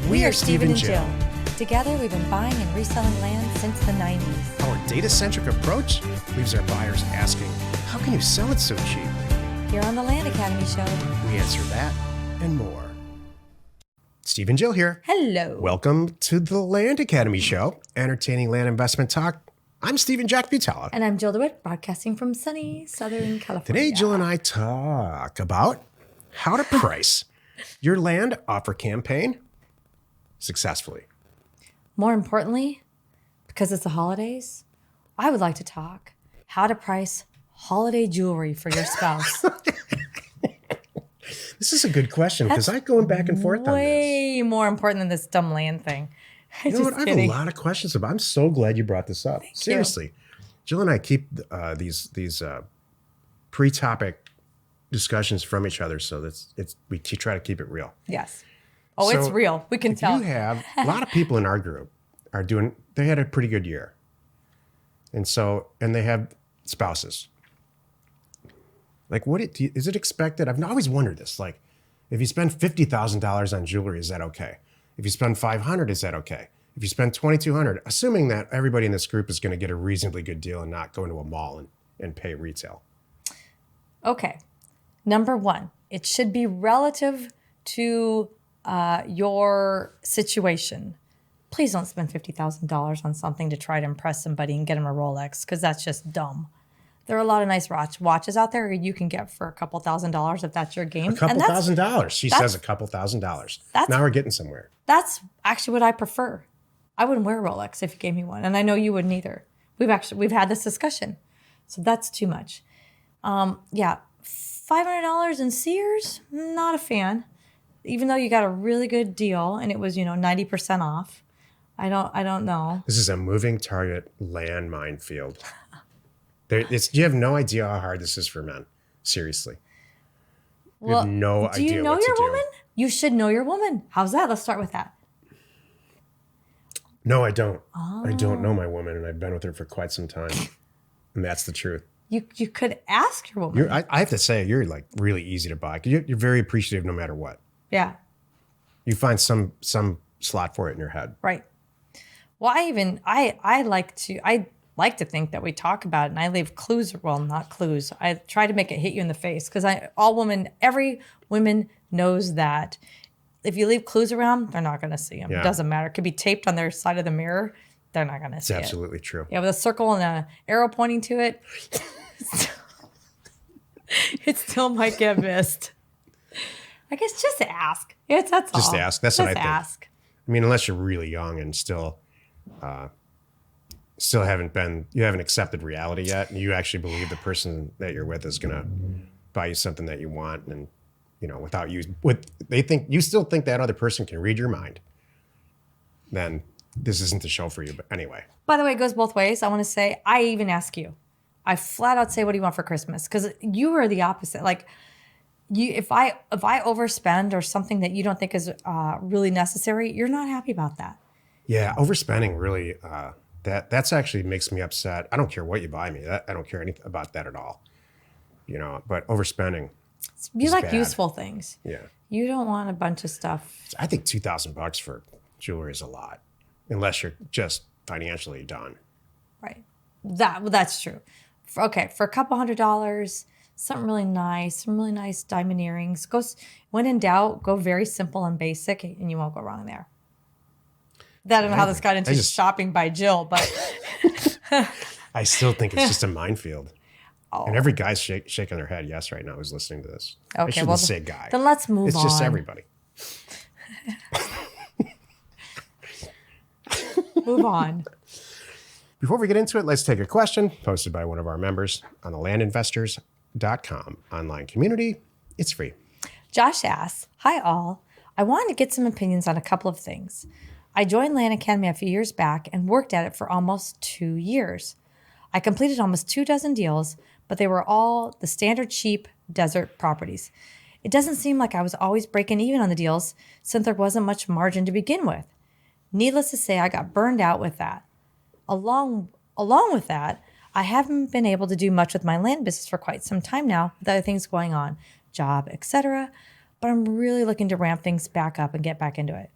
We are Steve and Jill. Together, we've been buying and reselling land since the 90s. Our data-centric approach leaves our buyers asking, how can you sell it so cheap? Here on the Land Academy Show, We answer that and more. Steve and Jill here. hello. Welcome to the Land Academy Show, entertaining land investment talk. I'm Steve and Jack Butala. And I'm Jill DeWitt, broadcasting from sunny Southern California. Today, Jill and I talk about how to price your land offer campaign successfully. More importantly, because it's the holidays, I would like to talk how to price holiday jewelry for your spouse. This is a good question because I'm going back and forth on this. Way more important than this dumb land thing. You know what? I have a lot of questions about. I'm so glad you brought this up. Seriously, Jill and I keep these pre-topic discussions from each other, so we try to keep it real. Yes. Oh, So it's real. We can tell. You have a lot of people in our group they had a pretty good year, and they have spouses. Like, is it expected? I've always wondered this. Like, if you spend $50,000 on jewelry, is that okay? If you spend $500, is that okay? If you spend $2,200, assuming that everybody in this group is going to get a reasonably good deal and not go into a mall and pay retail. Okay. Number one, it should be relative to your situation. Please don't spend $50,000 on something to try to impress somebody and get them a Rolex, because that's just dumb. There are a lot of nice watches out there you can get for a couple $1,000 if that's your game. A couple $1,000. She says a couple $1,000. Now we're getting somewhere. That's actually what I prefer. I wouldn't wear a Rolex if you gave me one, and I know you wouldn't either. We've had this discussion, so that's too much. $500 in Sears, not a fan. Even though you got a really good deal and it was 90% off, I don't know. This is a moving target land minefield. You have no idea how hard this is for men. Seriously. You have no idea what to do. Do you know your woman? You should know your woman. How's that? Let's start with that. No, I don't. Oh. I don't know my woman, and I've been with her for quite some time. And that's the truth. You could ask your woman. I have to say, you're like really easy to buy. You're very appreciative no matter what. Yeah. You find some slot for it in your head. Right. Well, I like to think that we talk about it and I leave clues. Well, not clues. I try to make it hit you in the face because every woman knows that if you leave clues around, they're not going to see them. Yeah. It doesn't matter. It could be taped on their side of the mirror. They're not going to see it. It's absolutely true. Yeah, with a circle and an arrow pointing to it, it still might get missed. I guess just ask. That's all. Just ask. That's what I think. Ask. I mean, unless you're really young and still you haven't accepted reality yet, and you actually believe the person that you're with is going to buy you something that you want, and you still think that other person can read your mind, then this isn't the show for you. But anyway. By the way, it goes both ways. I want to say, I even ask you. I flat out say, what do you want for Christmas? Because you are the opposite. Like, if I overspend or something that you don't think is really necessary, you're not happy about that. Yeah, overspending really, that's actually makes me upset. I don't care what you buy me. I don't care anything about that at all. But overspending. You like bad. Useful things. Yeah. You don't want a bunch of stuff. I think $2,000 for jewelry is a lot, unless you're just financially done. Right. That's true. For a couple $100. Something really nice, some really nice diamond earrings. When in doubt, go very simple and basic, and you won't go wrong there. I don't know how this got into shopping by Jill, but I still think it's just a minefield. Oh. And every guy's shaking their head yes right now who's listening to this. Okay, I shouldn't say guy. Then let's move on. It's just everybody. Move on. Before we get into it, let's take a question posted by one of our members on the landinvestors.com online community. It's free. Josh asks, hi all. I wanted to get some opinions on a couple of things. I joined Land Academy a few years back and worked at it for almost 2 years. I completed almost 24 deals, but they were all the standard cheap desert properties. It doesn't seem like I was always breaking even on the deals since there wasn't much margin to begin with. Needless to say, I got burned out with that. Along with that, I haven't been able to do much with my land business for quite some time now with other things going on, job, etc. But I'm really looking to ramp things back up and get back into it.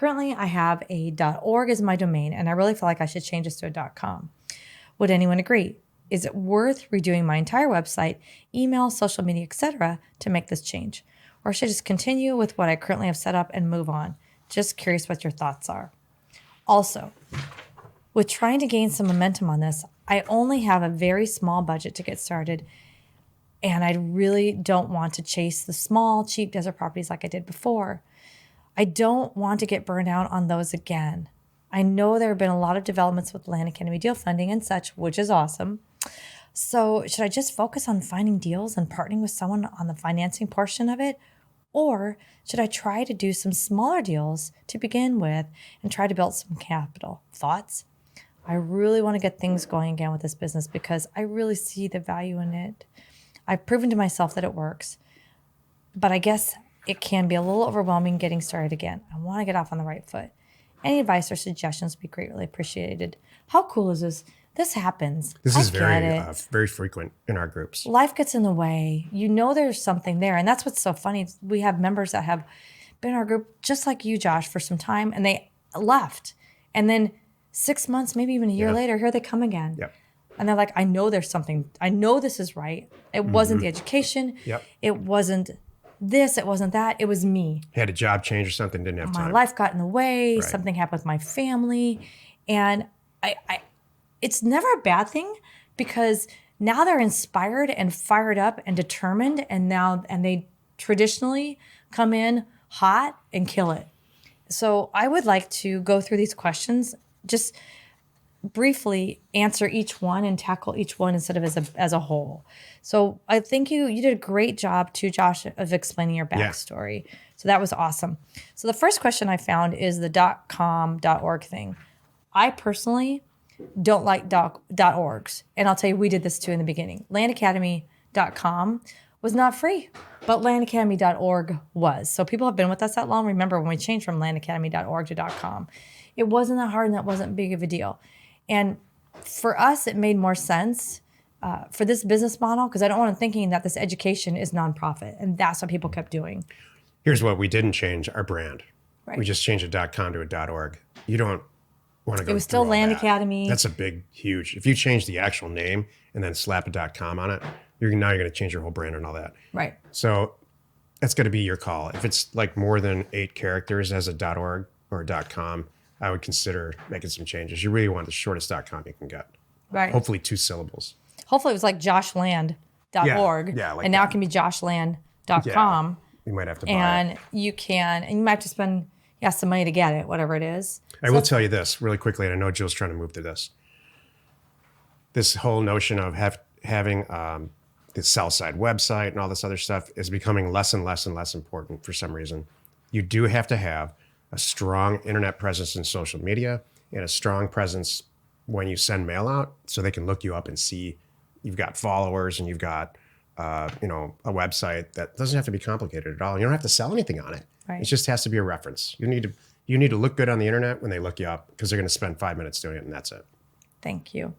Currently, I have a .org as my domain, and I really feel like I should change this to a .com. Would anyone agree? Is it worth redoing my entire website, email, social media, etc., to make this change? Or should I just continue with what I currently have set up and move on? Just curious what your thoughts are. Also, with trying to gain some momentum on this, I only have a very small budget to get started, and I really don't want to chase the small, cheap desert properties like I did before. I don't want to get burned out on those again. I know there have been a lot of developments with Land Academy deal funding and such, which is awesome. So should I just focus on finding deals and partnering with someone on the financing portion of it? Or should I try to do some smaller deals to begin with and try to build some capital? Thoughts? I really want to get things going again with this business because I really see the value in it. I've proven to myself that it works, but I guess it can be a little overwhelming getting started again. I want to get off on the right foot. Any advice or suggestions would be greatly appreciated. How cool is this? This happens. This is very frequent in our groups. Life gets in the way. You know there's something there. And that's what's so funny. We have members that have been in our group just like you, Josh, for some time, and they left. And then 6 months, maybe even a year later, here they come again. Yep. And they're like, I know there's something. I know this is right. It wasn't the education. Yep. It wasn't this. It wasn't that. It was me. Had a job change or something, didn't have time. My life got in the way. Right. Something happened with my family. And it's never a bad thing because now they're inspired and fired up and determined. And they traditionally come in hot and kill it. So I would like to go through these questions, just briefly answer each one and tackle each one instead of as a whole. So I think you did a great job too, Josh, of explaining your backstory. Yeah. So that was awesome. So the first question I found is the .com, .org thing. I personally don't like .orgs. And I'll tell you, we did this too in the beginning. Landacademy.com was not free, but landacademy.org was. So people have been with us that long. Remember when we changed from landacademy.org to .com. It wasn't that hard and that wasn't big of a deal. And for us, it made more sense for this business model because I don't want them thinking that this education is nonprofit. And that's what people kept doing. Here's what we didn't change, our brand. Right. We just changed a .com to a .org. You don't want to go. It was still Land that. Academy. That's a big, huge. If you change the actual name and then slap a .com on it, you're going to change your whole brand and all that. Right. So that's going to be your call. If it's like more than 8 characters as a .org or a .com, I would consider making some changes. You really want the shortest .com you can get. Right. Hopefully 2 syllables. Hopefully it was like joshland.org. Yeah, like and now that. it can be joshland.com. Yeah, you might have to buy it. And you might have to spend some money to get it, whatever it is. I will tell you this really quickly, and I know Jill's trying to move through this. This whole notion of having the sell side website and all this other stuff is becoming less and less and less important for some reason. You do have to have a strong internet presence in social media and a strong presence when you send mail out so they can look you up and see you've got followers and you've got a website that doesn't have to be complicated at all. You don't have to sell anything on it. Right. It just has to be a reference. You need to look good on the internet when they look you up because they're going to spend 5 minutes doing it and that's it. Thank you.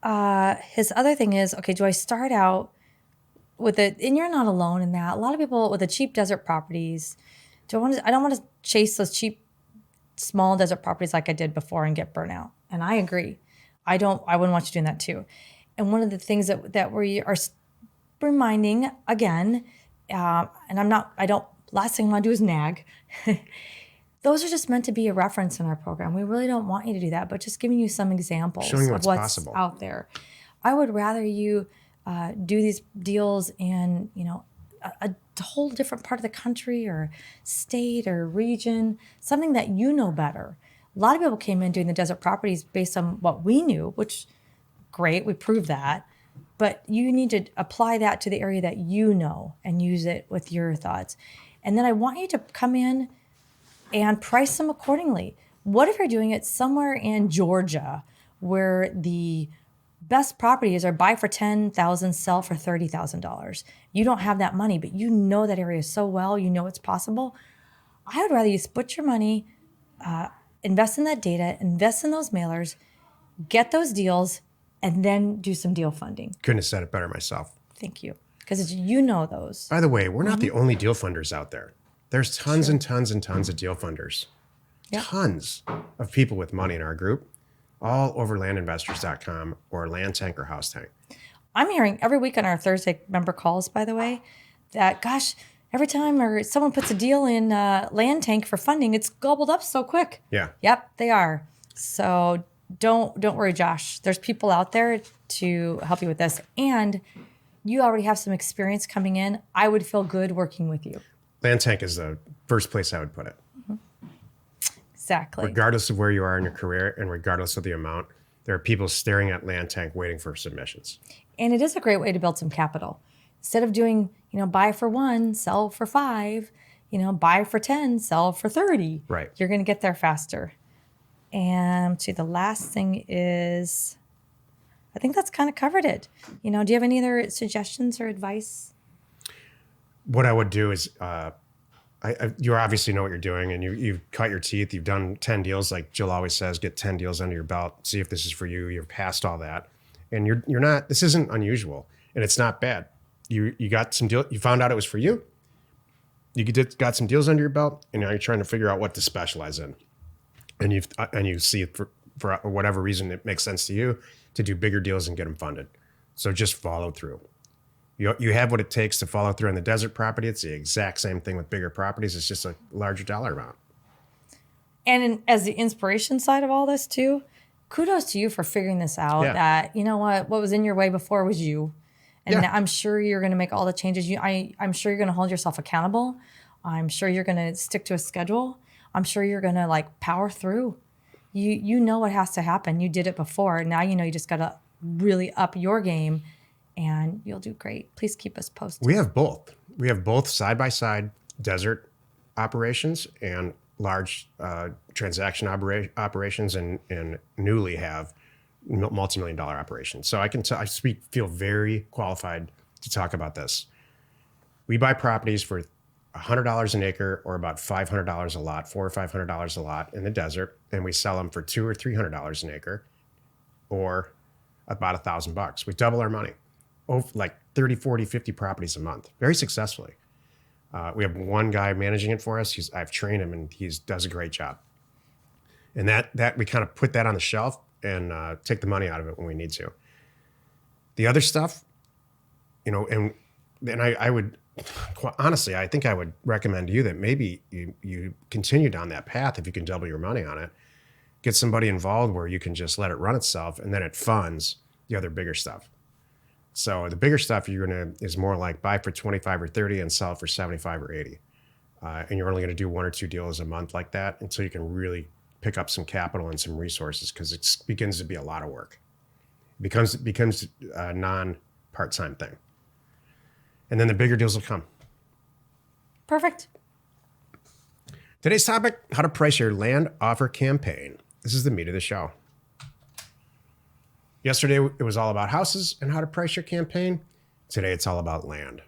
His other thing is, okay, do I start out with it? And you're not alone in that. A lot of people with the cheap desert properties, I don't want to chase those cheap, small desert properties like I did before and get burnt out. And I agree. I wouldn't want you doing that too. And one of the things that we are reminding again, last thing I want to do is nag. Those are just meant to be a reference in our program. We really don't want you to do that, but just giving you some examples Showing you of what's possible out there. I would rather you do these deals in, a whole different part of the country or state or region, something that you know better. A lot of people came in doing the desert properties based on what we knew, which great, we proved that. But you need to apply that to the area that you know and use it with your thoughts. And then I want you to come in and price them accordingly. What if you're doing it somewhere in Georgia where the best properties are buy for $10,000, sell for $30,000? You don't have that money, but you know that area so well, you know it's possible. I would rather you split your money, invest in that data, invest in those mailers, get those deals, and then do some deal funding. Couldn't have said it better myself. Thank you. Because you know those. By the way, we're not the only deal funders out there. There's tons and tons and tons of deal funders. Yep. Tons of people with money in our group, all over landinvestors.com or Land Tank or House Tank. I'm hearing every week on our Thursday member calls, by the way, that gosh, every time or someone puts a deal in Land Tank for funding, it's gobbled up so quick. Yeah. Yep, they are. So don't worry, Josh. There's people out there to help you with this, and you already have some experience coming in. I would feel good working with you. Land Tank is the first place I would put it. Exactly. Regardless of where you are in your career and regardless of the amount, there are people staring at Land Tank waiting for submissions. And it is a great way to build some capital. Instead of doing, buy for 1, sell for 5, buy for 10, sell for 30. Right. You're going to get there faster. And the last thing is, I think that's kind of covered it. Do you have any other suggestions or advice? What I would do is, you obviously know what you're doing, and you've cut your teeth. You've done 10 deals, like Jill always says. Get 10 deals under your belt. See if this is for you. You're past all that, and you're not. This isn't unusual, and it's not bad. You got some deal. You found out it was for you. You got some deals under your belt, and now you're trying to figure out what to specialize in. And you see it for whatever reason it makes sense to you to do bigger deals and get them funded. So just follow through. You have what it takes to follow through on the desert property. It's the exact same thing with bigger properties. It's just a larger dollar amount. And as the inspiration side of all this too, kudos to you for figuring this out. Yeah. That what was in your way before was you, and Yeah. I'm sure you're going to make all the changes. I'm sure you're going to hold yourself accountable. I'm sure you're going to stick to a schedule. I'm sure you're going to power through. You know what has to happen. You did it before. Now you just got to really up your game, and you'll do great. Please keep us posted. We have both. We have both side-by-side desert operations and large transaction operations, and newly have multi-million-dollar operations. So I feel very qualified to talk about this. We buy properties for $100 an acre, or about $500 a lot, $400 or $500 a lot in the desert, and we sell them for $200 or $300 an acre, or about $1,000. We double our money, like 30, 40, 50 properties a month, very successfully. We have one guy managing it for us. I've trained him, and he does a great job. And that we kind of put that on the shelf and take the money out of it when we need to. The other stuff, and I would, honestly, I think I would recommend to you that maybe you continue down that path if you can double your money on it. Get somebody involved where you can just let it run itself, and then it funds the other bigger stuff. So the bigger stuff is more like buy for 25 or 30 and sell for 75 or 80. And you're only going to do 1 or 2 deals a month like that until you can really pick up some capital and some resources, because it begins to be a lot of work. It becomes a non-part-time thing. And then the bigger deals will come. Perfect. Today's topic, how to price your land offer campaign. This is the meat of the show. Yesterday, it was all about houses and how to price your campaign. Today, it's all about land.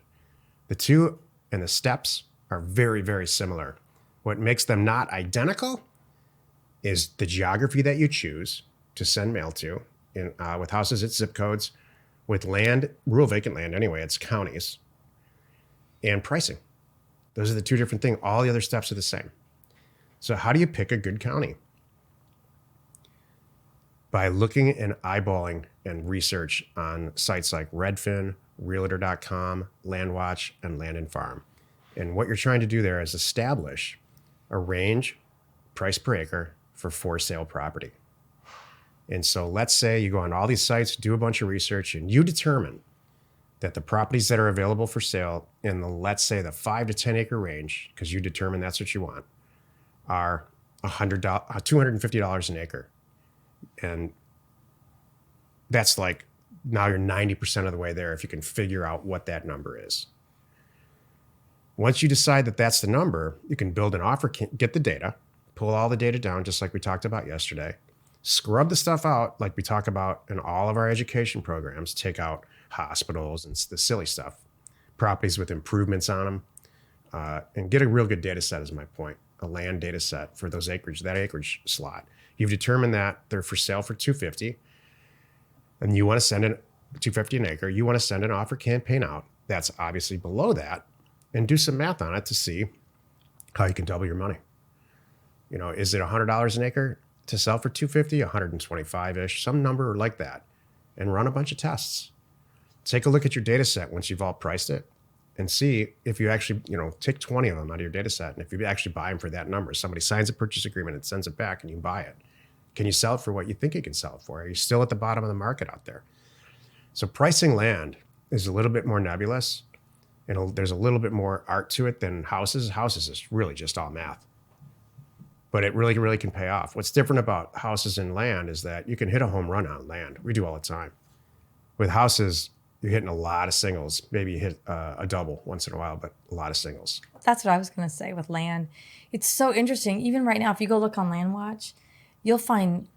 The two and the steps are very, very similar. What makes them not identical is the geography that you choose to send mail to. With houses, it's zip codes. With land, rural vacant land anyway, it's counties. And pricing. Those are the two different things. All the other steps are the same. So how do you pick a good county? By looking and eyeballing and research on sites like Redfin, Realtor.com, LandWatch, and Land and Farm. And what you're trying to do there is establish a range, price per acre, for for sale property. And so let's say you go on all these sites, do a bunch of research, and you determine that the properties that are available for sale in let's say the 5 to 10 acre range, because you determine that's what you want, are $250 an acre. And that's now you're 90% of the way there if you can figure out what that number is. Once you decide that that's the number, you can build an offer, get the data, pull all the data down, just like we talked about yesterday, scrub the stuff out like we talk about in all of our education programs, take out hospitals and the silly stuff, properties with improvements on them, and get a real good data set is my point, a land data set for that acreage slot. You've determined that they're for sale for $250, and you want to send $250 an acre. You want to send an offer campaign out that's obviously below that, and do some math on it to see how you can double your money. Is it $100 an acre to sell for 250, 125-ish, some number like that, and run a bunch of tests. Take a look at your data set once you've all priced it and see if you actually, take 20 of them out of your data set. And if you actually buy them for that number, somebody signs a purchase agreement and sends it back and you buy it. Can you sell it for what you think you can sell it for? Are you still at the bottom of the market out there? So pricing land is a little bit more nebulous, and there's a little bit more art to it than houses. Houses is really just all math. But it really, really can pay off. What's different about houses and land is that you can hit a home run on land. We do all the time. With houses, you're hitting a lot of singles. Maybe you hit a double once in a while, but a lot of singles. That's what I was going to say with land. It's so interesting. Even right now, if you go look on Land Watch, you'll find,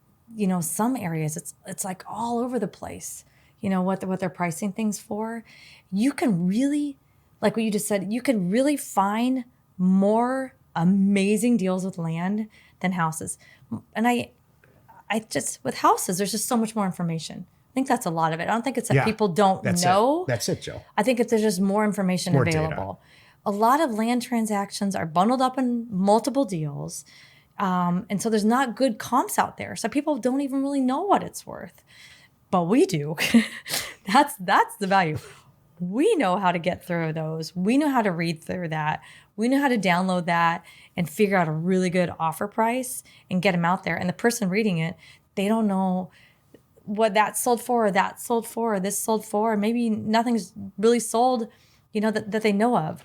some areas, it's like all over the place, what they're pricing things for. You can really, like what you just said, you can really find more amazing deals with land than houses. And I just, with houses, there's just so much more information. I think that's a lot of it. I don't think it's that people don't know. That's it, Joe. I think there's just more information available. Data. A lot of land transactions are bundled up in multiple deals. And so there's not good comps out there. So people don't even really know what it's worth. But we do. That's the value. We know how to get through those. We know how to read through that. We know how to download that and figure out a really good offer price and get them out there. And the person reading it, they don't know what that sold for, or that sold for, or this sold for. Maybe nothing's really sold, that they know of,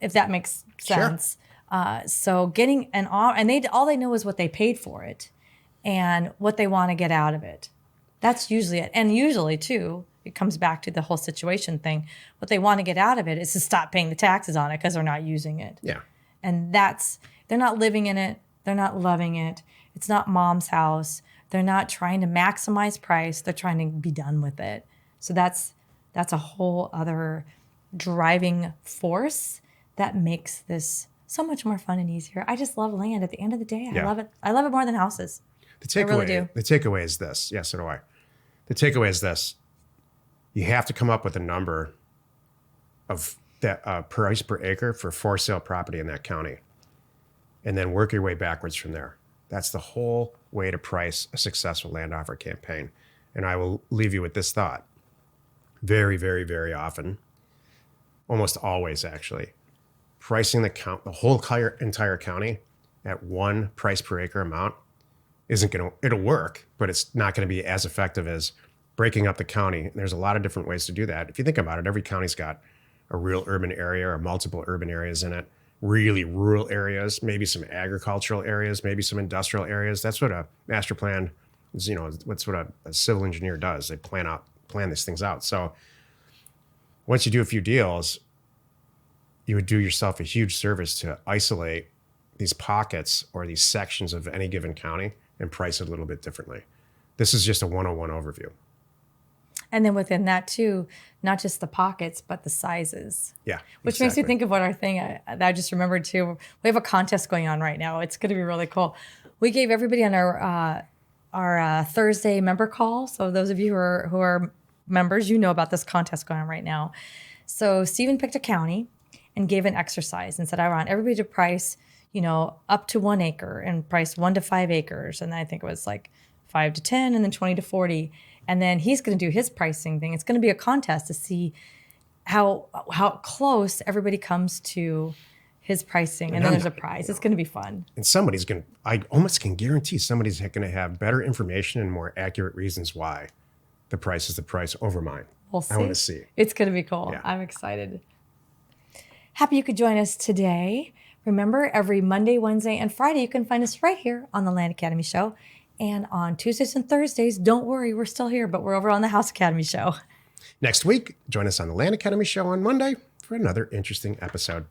if that makes sense. Sure. So getting all they know is what they paid for it and what they want to get out of it. That's usually it. And usually too, it comes back to the whole situation thing. What they want to get out of it is to stop paying the taxes on it because they're not using it. Yeah. And they're not living in it. They're not loving it. It's not mom's house. They're not trying to maximize price. They're trying to be done with it. So that's a whole other driving force that makes this so much more fun and easier. I just love land at the end of the day. I love it. I love it more than houses. I really do. The takeaway is this. Yes, so do I. The takeaway is this. You have to come up with a number of that price per acre for for sale property in that county, and then work your way backwards from there. That's the whole way to price a successful land offer campaign. And I will leave you with this thought. Very, very, very often, almost always actually, pricing the whole entire county at one price per acre amount it'll work, but it's not going to be as effective as breaking up the county. There's a lot of different ways to do that. If you think about it, every county's got a real urban area or multiple urban areas in it, really rural areas, maybe some agricultural areas, maybe some industrial areas. That's what a master plan is, what's what a civil engineer does. They plan these things out. So once you do a few deals, you would do yourself a huge service to isolate these pockets or these sections of any given county and price it a little bit differently. This is just a 101 overview. And then within that too, not just the pockets, but the sizes. Yeah. Which makes me think of what our thing, that I just remembered too. We have a contest going on right now. It's going to be really cool. We gave everybody on our Thursday member call. So those of you who are members, about this contest going on right now. So Stephen picked a county and gave an exercise and said, I want everybody to price, up to 1 acre and price 1 to 5 acres. And I think it was like 5 to 10 and then 20 to 40. And then he's going to do his pricing thing. It's going to be a contest to see how close everybody comes to his pricing. And then there's a prize. It's going to be fun. And I almost can guarantee somebody's going to have better information and more accurate reasons why the price is the price over mine. We'll see. I want to see. It's going to be cool. Yeah. I'm excited. Happy you could join us today. Remember, every Monday, Wednesday, and Friday, you can find us right here on the Land Academy Show. And on Tuesdays and Thursdays, don't worry, we're still here, but we're over on the House Academy Show. Next week, join us on the Land Academy Show on Monday for another interesting episode.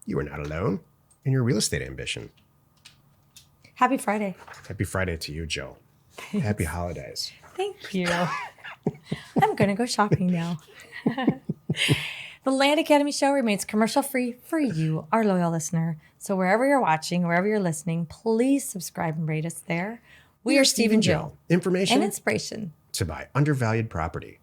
You are not alone in your real estate ambition. Happy Friday. Happy Friday to you, Joe. Happy holidays. Thank you. I'm going to go shopping now. The Land Academy Show remains commercial-free for you, our loyal listener. So wherever you're watching, wherever you're listening, please subscribe and rate us there. We are Steve and Jill. Information and inspiration to buy undervalued property.